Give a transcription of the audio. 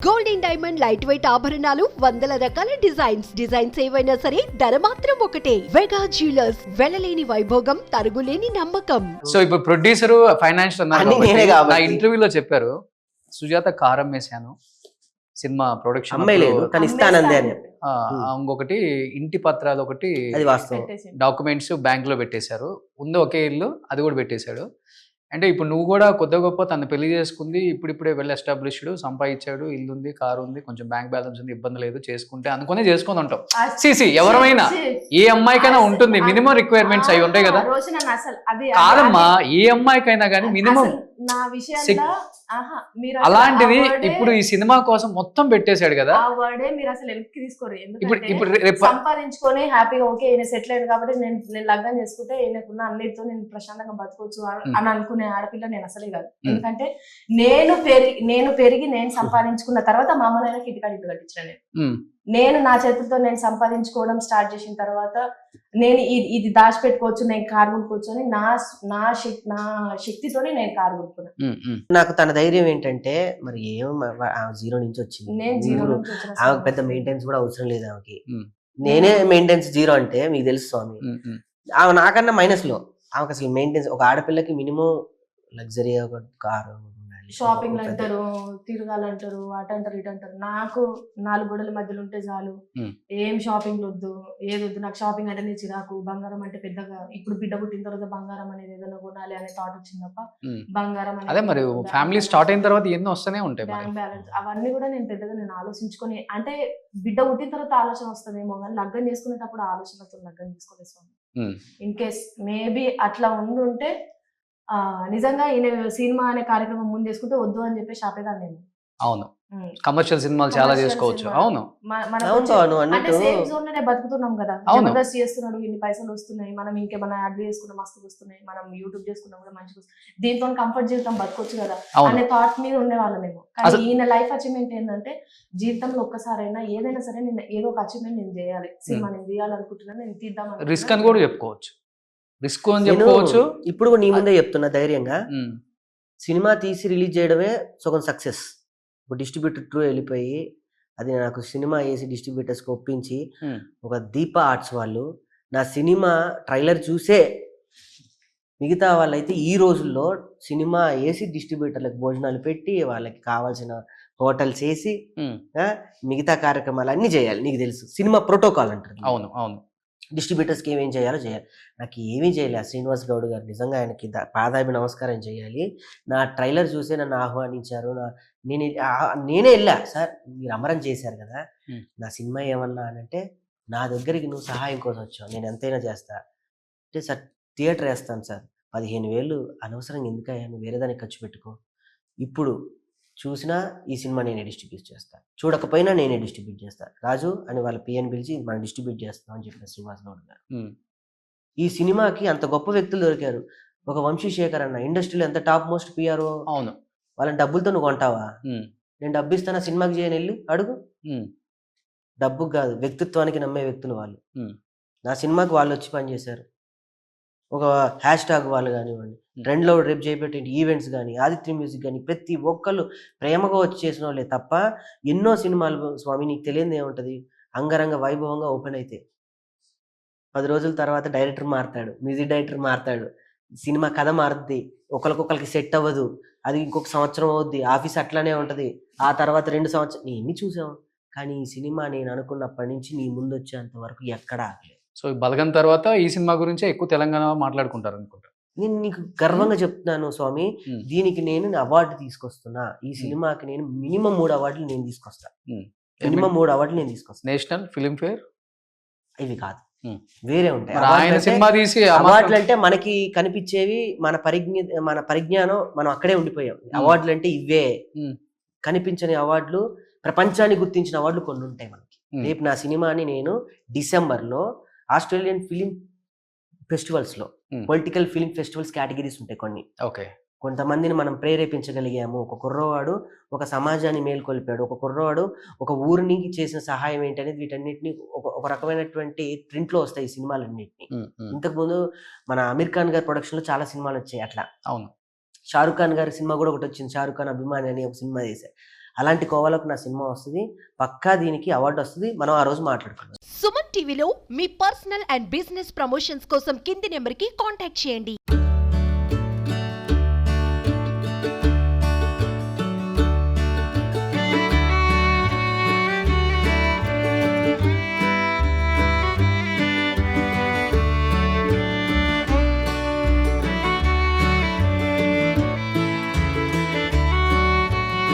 Golden diamond light weight ఆభరణాలు వందల రకాల డిజైన్స్ ఏవైనా సరే ధర మాత్రం ఒకటే. వెగా జ్యువెలర్స్, వెలలేని వైభోగం, తరుగులేని నమ్మకం. సో ఇప్పుడు ప్రొడ్యూసర్ ఫైనాన్షియల్ నా ఇంటర్వ్యూలో చెప్పారు, సుజాత కారం వేసాను సినిమా ప్రొడక్షన్ ఇంకొకటి ఇంటి పత్రాలు ఒకటి డాక్యుమెంట్స్ బ్యాంక్ లో పెట్టేశారు, ఉంది ఒకే ఇల్లు అది కూడా పెట్టేశాడు. అంటే ఇప్పుడు నువ్వు కూడా కొద్ది గొప్ప తను పెళ్లి చేసుకుంది, ఇప్పుడిప్పుడే వెల్ ఎస్టాబ్లిష్డ్, సంపాదించాడు, ఇల్లు ఉంది, కారు ఉంది, కొంచెం బ్యాంక్ బ్యాలెన్స్ ఉంది, ఇబ్బంది లేదు, చేసుకుంటే అనుకునే చేసుకొని ఉంటాం. సిసి ఎవరైనా ఏ అమ్మాయికైనా ఉంటుంది, మినిమం రిక్వైర్మెంట్స్ అవి ఉంటాయి కదా. కాదమ్మా, ఏ అమ్మాయికైనా కానీ మినిమం అలాంటిది ఇప్పుడు ఈ సినిమా కోసం మొత్తం పెట్టేశాడు కదా. ఆ వర్డే మీరు అసలు వెనక్కి తీసుకోరు. ఎందుకంటే సంపాదించుకొని హ్యాపీగా ఓకే ఈయన సెటిల్ అయ్యాడు కాబట్టి నేను లగ్నం చేసుకుంటే ఈయనకున్న అన్నిటితో నేను ప్రశాంతంగా బతకొచ్చు అని అనుకునే ఆడపిల్ల నేను అసలే కాదు. ఎందుకంటే నేను పెరిగి నేను సంపాదించుకున్న తర్వాత మా అమ్మ నాయనకి ఇటు కట్టించాను. నేను నా చేతులతో నేను సంపాదించుకోవడం స్టార్ట్ చేసిన తర్వాత నేను ఇది దాచిపెట్టుకోవచ్చు, నేను కారు కొనుక్కోవచ్చు అని నా శక్తితోనే నేను కారు కొనుక్కున్నాను. నాకు తన ధైర్యం ఏంటంటే, మరి జీరో నుంచి వచ్చింది, నేను జీరో ఆమెకు పెద్ద మెయింటెనెన్స్ కూడా అవసరం లేదు ఆమెకి. నేనే మెయింటెనెన్స్ జీరో అంటే మీకు తెలుసు స్వామి. ఆమె నాకన్నా మైనస్ లో, ఆమెకు అసలు మెయింటెనెన్స్, ఒక ఆడపిల్లకి మినిమం లగ్జరీ ఒక కారు, షాపింగ్ అంటారు, తిరగాలంటారు, అటు అంటారు ఇటు అంటారు. నాకు 4 గోడల మధ్యలో ఉంటే చాలు, ఏం షాపింగ్ వద్దు, ఏదొద్దు. నాకు షాపింగ్ అంటే చిరాకు. బంగారం అంటే పెద్దగా ఇప్పుడు బిడ్డ పుట్టిన తర్వాత బంగారం అనేది ఏదైనా కొనాలి అనే థాట్ వచ్చింది తప్ప బంగారం అదే మరి ఫ్యామిలీ స్టార్ట్ అయిన తర్వాత ఎన్నో వస్తూనే ఉంటాయి. బ్యాంక్ బ్యాలెన్స్ అవన్నీ కూడా నేను పెద్దగా ఆలోచించుకొని, అంటే బిడ్డ పుట్టిన తర్వాత ఆలోచన వస్తుందేమో కానీ లగ్గం చేసుకునేటప్పుడు ఆలోచనతో లగ్గం చేసుకోలేదు. ఇన్ కేస్ మేబీ అట్లా ఉండుంటే నిజంగా ఈయన సినిమా అనే కార్యక్రమం ముందు చేసుకుంటే వద్దు అని చెప్పేసి ఆపేదాన్ని నేను. అవును, కమర్షియల్ సినిమాలు చాలా చేసుకోవచ్చు. అవును, సేఫ్ జోన్ లోనే బతుకుతున్నాం కదా. జబర్దస్త్ చేస్తున్నాడు, ఇన్ని పైసలు వస్తున్నాయి, మనం ఇంకేమన్నా యాడ్ చేసుకున్న మస్తు వస్తున్నాయి, మనం యూట్యూబ్ చేసుకున్నా కూడా మంచిగా దీంతో కంఫర్ట్ జీవితం బతకొచ్చు కదా అనే థాట్ మీద ఉండేవాళ్ళమేమో. కానీ ఈయన లైఫ్ అచీవ్మెంట్ ఏంటంటే, జీవితంలో ఒక్కసారైనా ఏదైనా సరే నేను ఏదో ఒక అచీవ్మెంట్ నేను చేయాలి, సినిమా నేను తీయాలనుకుంటున్నాను, నేను తీద్దాం రిస్క్ అని కూడా చెప్పుకోవచ్చు. రిస్క్ అని చెప్పుకోవచ్చు. ఇప్పుడు నీ ముందే చెప్తున్నా ధైర్యంగా, సినిమా తీసి రిలీజ్ చేయడమే సగం సక్సెస్. ఇప్పుడు డిస్ట్రిబ్యూటర్ త్రూ వెళ్ళిపోయి అది నాకు సినిమా వేసి డిస్ట్రిబ్యూటర్స్కి ఒప్పించి, ఒక దీప ఆర్ట్స్ వాళ్ళు నా సినిమా ట్రైలర్ చూసే మిగతా వాళ్ళైతే ఈ రోజుల్లో సినిమా వేసి డిస్ట్రిబ్యూటర్లకు భోజనాలు పెట్టి వాళ్ళకి కావాల్సిన హోటల్స్ వేసి మిగతా కార్యక్రమాలు అన్నీ చేయాలి. నీకు తెలుసు సినిమా ప్రోటోకాల్ అంటారు. అవును అవును, డిస్ట్రిబ్యూటర్స్కి ఏమేం చేయాలో చేయాలి. నాకు ఏమీ చేయలే శ్రీనివాస్ గౌడ్ గారు, నిజంగా ఆయనకి పాదాభి నమస్కారం చేయాలి. నా ట్రైలర్ చూసే నన్ను ఆహ్వానించారు. నేనే వెళ్ళా, సార్ మీరు అమరం చేశారు కదా, నా సినిమా ఏమన్నా అని అంటే, నా దగ్గరికి నువ్వు సహాయం కోసం వచ్చావు, నేను ఎంతైనా చేస్తా అంటే, సార్ థియేటర్ వేస్తాను సార్, 15,000 అనవసరంగా ఎందుకయ్యా, నువ్వు వేరే దానికి ఖర్చు పెట్టుకో, ఇప్పుడు చూసినా ఈ సినిమా నేనే డిస్ట్రిబ్యూట్ చేస్తాను, చూడకపోయినా నేనే డిస్ట్రిబ్యూట్ చేస్తాను, రాజు అని వాళ్ళ పిఎన్ పిలిచి మనం డిస్ట్రిబ్యూట్ చేస్తాం అని చెప్పిన శ్రీనివాస్ గౌడ్ గారు. ఈ సినిమాకి అంత గొప్ప వ్యక్తులు దొరికారు. ఒక వంశీశేఖర్ అన్న ఇండస్ట్రీలో ఎంత టాప్ మోస్ట్ పిఆర్ఓ. అవును, వాళ్ళని డబ్బులతో నువ్వు కొంటావా? నేను డబ్బు ఇస్తానా సినిమాకి చేయని వెళ్ళి అడుగు. డబ్బుకు కాదు, వ్యక్తిత్వానికి నమ్మే వ్యక్తులు వాళ్ళు. నా సినిమాకి వాళ్ళు వచ్చి పనిచేశారు. ఒక హ్యాష్ ట్యాగ్ వాళ్ళు కానివ్వండి, ట్రెండ్లో రేపు చేపట్టే ఈవెంట్స్ కానీ, ఆదిత్య మ్యూజిక్ కానీ, ప్రతి ఒక్కళ్ళు ప్రేమగా వచ్చి చేసిన వాళ్ళే తప్ప ఎన్నో సినిమాలు స్వామి నీకు తెలియదు ఏముంటుంది, అంగరంగ వైభవంగా ఓపెన్ అయితే 10 రోజుల తర్వాత డైరెక్టర్ మారుతాడు, మ్యూజిక్ డైరెక్టర్ మారుతాడు, సినిమా కథ మారుద్ది, ఒకరికొకరికి సెట్ అవ్వదు, అది ఇంకొక సంవత్సరం అవుద్ది, ఆఫీస్ అట్లానే ఉంటుంది, ఆ తర్వాత 2 సంవత్సరం నేను ఎన్ని చూసాం. కానీ ఈ సినిమా నేను అనుకున్నప్పటి నుంచి నీ ముందు వచ్చేంత వరకు ఎక్కడా ఆగలేదు. సో బలగం తర్వాత ఈ సినిమా గురించే ఎక్కువ తెలంగాణ మాట్లాడుకుంటారు అనుకుంటా. నేను నీకు గర్వంగా చెప్తున్నాను స్వామి, దీనికి నేను అవార్డు తీసుకొస్తున్నా. ఈ సినిమాకి నేను మినిమం 3 అవార్డులు నేను తీసుకొస్తా. మినిమం 3 అవార్డులు నేను తీసుకొస్తా. నేషనల్ ఫిలిం ఫేర్ ఇవి కాదు, వేరే ఉంటాయి. అవార్డులు అంటే మనకి కనిపించేవి, మన పరిజ్ఞానం, మనం అక్కడే ఉండిపోయాం. అవార్డులు అంటే ఇవే, కనిపించని అవార్డులు, ప్రపంచాన్ని గుర్తించిన అవార్డులు కొన్ని ఉంటాయి మనకి. రేపు నా సినిమాని నేను డిసెంబర్లో ఆస్ట్రేలియన్ ఫిలిం ఫెస్టివల్స్ లో, పొలిటికల్ ఫిలిం ఫెస్టివల్స్ కేటగిరీస్ ఉంటాయి కొన్ని. కొంతమందిని మనం ప్రేరేపించగలిగాము. ఒక కుర్రవాడు ఒక సమాజాన్ని మేల్కొల్పాడు, ఒక కుర్రవాడు ఒక ఊరికి చేసిన సహాయం ఏంటనేది, వీటన్నిటిని ఒక రకమైనటువంటి ప్రింట్ లో వస్తాయి ఈ సినిమాలన్నింటినీ. ఇంతకుముందు మన అమీర్ ఖాన్ గారి ప్రొడక్షన్ లో చాలా సినిమాలు వచ్చాయి అట్లా. అవును, షారుఖ్ ఖాన్ గారి సినిమా కూడా ఒకటి వచ్చింది, షారుఖ్ ఖాన్ అభిమాని అని ఒక సినిమా చేశారు. అలాంటి కోవలకు నా సినిమా వస్తుంది, పక్కా దీనికి అవార్డు వస్తుంది, మనం ఆ రోజు మాట్లాడుకుందాం. సుమన్ టీవీలో మీ పర్సనల్ అండ్ బిజినెస్ ప్రమోషన్స్ కోసం కింది నెంబర్కి కాంటాక్ట్ చేయండి.